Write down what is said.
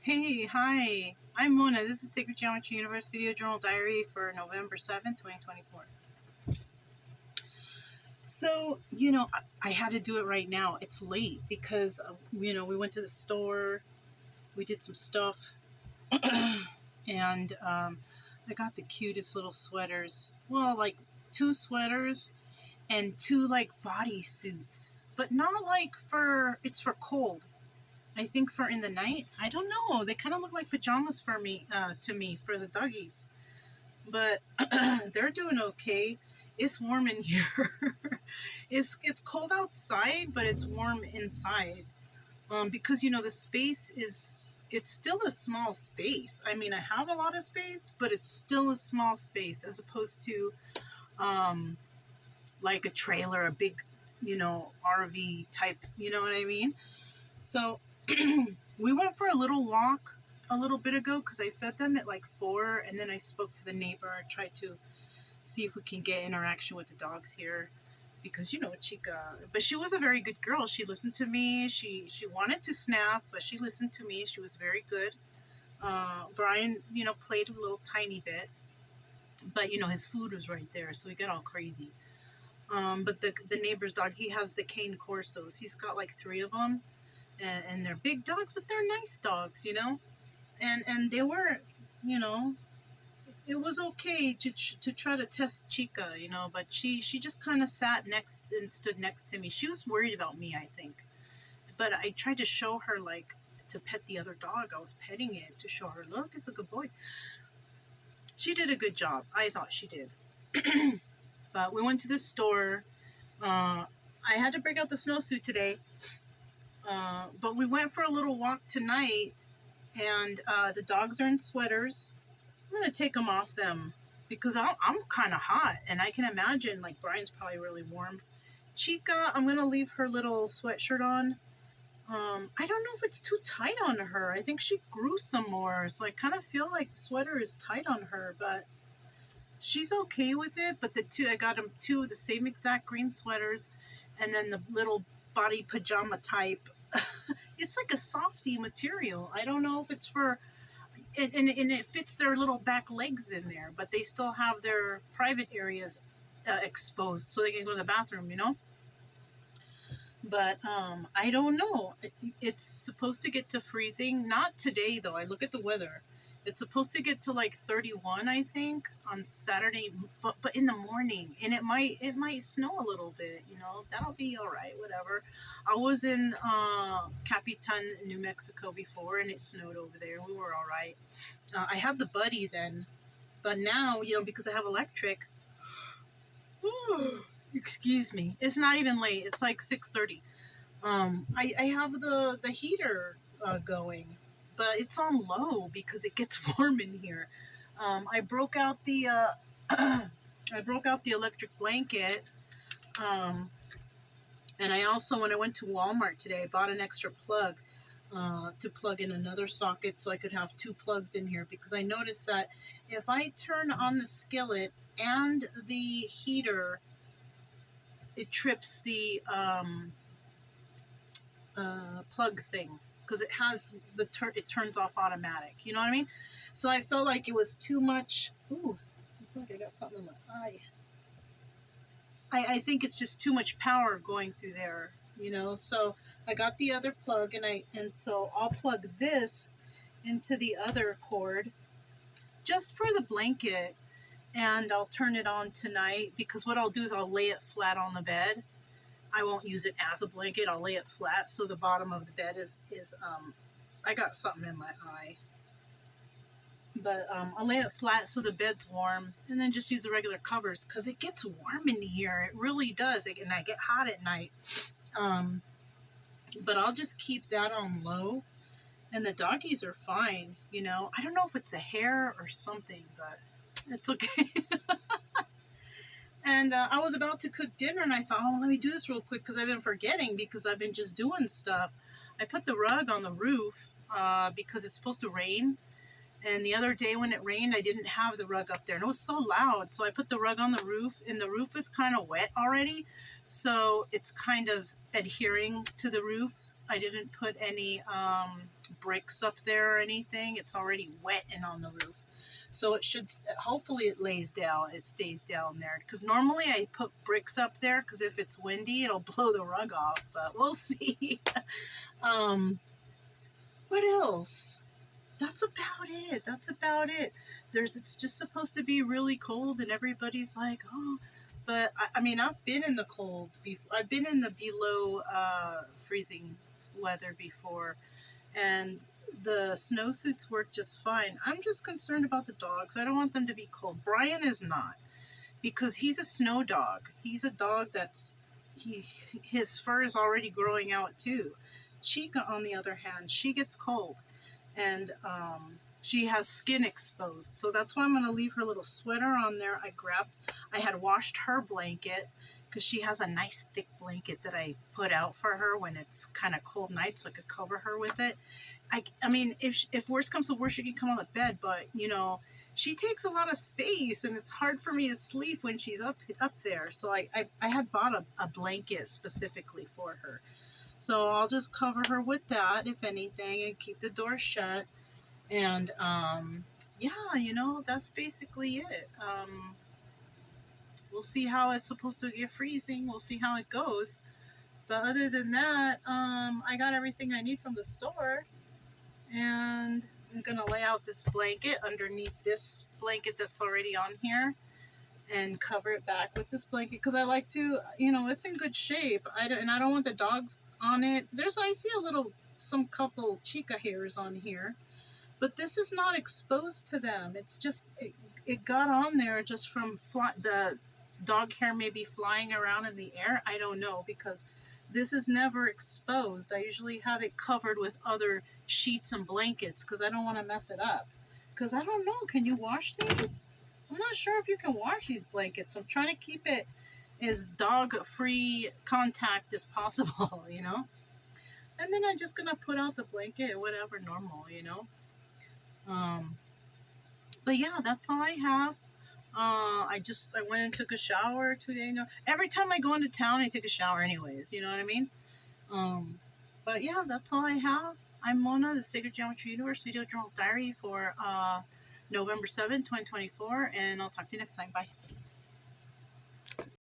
Hey, hi. I'm Mona. This is Sacred Geometry Universe Video Journal Diary for November 7th, 2024. So, I had to do it right now. It's late because, we went to the store, we did some stuff, and I got the cutest little sweaters. Well, like two sweaters and two, like, body suits, but not like it's for cold. I think for in the night. I don't know. They kind of look like pajamas for me, to me, for the doggies. But they're doing okay. It's warm in here. It's cold outside, but it's warm inside. Because the space it's still a small space. I mean, I have a lot of space, but it's still a small space as opposed to like a trailer, a big, RV type. You know what I mean? So we went for a little walk a little bit ago because I fed them at like 4, and then I spoke to the neighbor and tried to see if we can get interaction with the dogs here because Chica. But she was a very good girl. She listened to me. She wanted to snap, but she listened to me. She was very good. Brian, played a little tiny bit, but his food was right there, so he got all crazy. But the neighbor's dog, he has the cane corsos. He's got like 3 of them. And they're big dogs, but they're nice dogs, and they were, it was okay to try to test Chica, but she just kind of sat next and stood next to me. She was worried about me, I think, but I tried to show her, like, to pet the other dog. I was petting it to show her, look, it's a good boy. She did a good job. I thought she did. But we went to the store. I had to break out the snowsuit today. But we went for a little walk tonight, and the dogs are in sweaters. I'm going to take them off them because I'm kind of hot, and I can imagine, like, Brian's probably really warm. Chica, I'm going to leave her little sweatshirt on. I don't know if it's too tight on her. I think she grew some more, so I kind of feel like the sweater is tight on her, but she's okay with it. But I got them 2 of the same exact green sweaters, and then the little body pajama type. It's like a softy material. I don't know if it's for and it fits their little back legs in there, but they still have their private areas exposed so they can go to the bathroom, but I don't know. It's supposed to get to freezing, not today though. I look at the weather. It's supposed to get to like 31, I think, on Saturday, but in the morning, and it might snow a little bit. That'll be all right. Whatever. I was in Capitan, New Mexico before, and it snowed over there. We were all right. I had the buddy then, but now because I have electric. Excuse me. It's not even late. It's like 6:30. I have the heater going, but it's on low because it gets warm in here. I broke out the electric blanket, and I also, when I went to Walmart today, I bought an extra plug to plug in another socket so I could have 2 plugs in here, because I noticed that if I turn on the skillet and the heater, it trips the plug thing, because it has it turns off automatic. You know what I mean? So I felt like it was too much. Ooh, I feel like I got something in my eye. I think it's just too much power going through there. So I got the other plug, and so I'll plug this into the other cord just for the blanket, and I'll turn it on tonight, because what I'll do is I'll lay it flat on the bed. I won't use it as a blanket. I'll lay it flat so the bottom of the bed is I got something in my eye. But I'll lay it flat so the bed's warm, and then just use the regular covers, because it gets warm in here. It really does. And I get hot at night. But I'll just keep that on low, and the doggies are fine. I don't know if it's a hair or something, but it's okay. And I was about to cook dinner, and I thought, oh, let me do this real quick, because I've been forgetting, because I've been just doing stuff. I put the rug on the roof because it's supposed to rain, And the other day when it rained, I didn't have the rug up there. And it was so loud. So I put the rug on the roof, and the roof is kind of wet already. So it's kind of adhering to the roof. I didn't put any bricks up there or anything. It's already wet and on the roof. So it should, hopefully it lays down, it stays down there. Because normally I put bricks up there because if it's windy, it'll blow the rug off. But we'll see. What else? That's about it. That's about it. It's just supposed to be really cold, and everybody's like, oh. But I mean, I've been in the cold before. I've been in the below freezing weather before, and the snowsuits work just fine. I'm just concerned about the dogs. I don't want them to be cold. Brian is not, because he's a snow dog. He's a dog his fur is already growing out too. Chica, on the other hand, she gets cold, and she has skin exposed. So that's why I'm going to leave her little sweater on there. I had washed her blanket because she has a nice thick blanket that I put out for her when it's kind of cold night, so I could cover her with it. I mean, if worst comes to worst, she can come on the bed, but you know, she takes a lot of space, and it's hard for me to sleep when she's up there. So I had bought a blanket specifically for her. So I'll just cover her with that, if anything, and keep the door shut. And yeah, you know, that's basically it. We'll see how it's supposed to get freezing. We'll see how it goes. But other than that, I got everything I need from the store. And I'm going to lay out this blanket underneath this blanket that's already on here and cover it back with this blanket because I like to, you know, it's in good shape. And I don't want the dogs on it. I see some couple Chica hairs on here, but this is not exposed to them. It's just, it got on there just from the dog hair maybe flying around in the air. I don't know, because this is never exposed. I usually have it covered with other sheets and blankets because I don't want to mess it up. Because I don't know, can you wash these? I'm not sure if you can wash these blankets. I'm trying to keep it as dog-free contact as possible, you know? And then I'm just going to put out the blanket, whatever, normal, you know? But yeah, that's all I have. I went and took a shower today. You know, every time I go into town, I take a shower anyways. You know what I mean? But yeah, that's all I have. I'm Mona, the Sacred Geometry Universe Video Journal Diary for November 7th, 2024, and I'll talk to you next time. Bye.